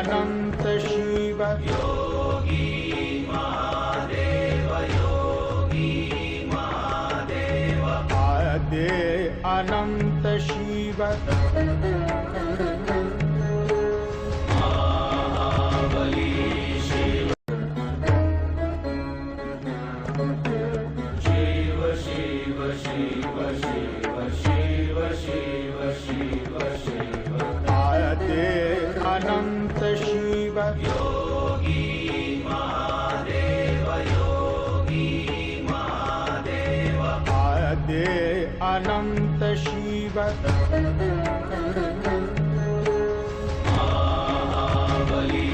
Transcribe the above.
अनंत शिव योगी महादेव योगी महादेव आदे अनंत शिव महाबली शिव शिव शिव शिव शिव शिव शिव शिव शिव आदे अनंत शिव योगी महादेव योगी महादेव आदे अनंत शिव महाबली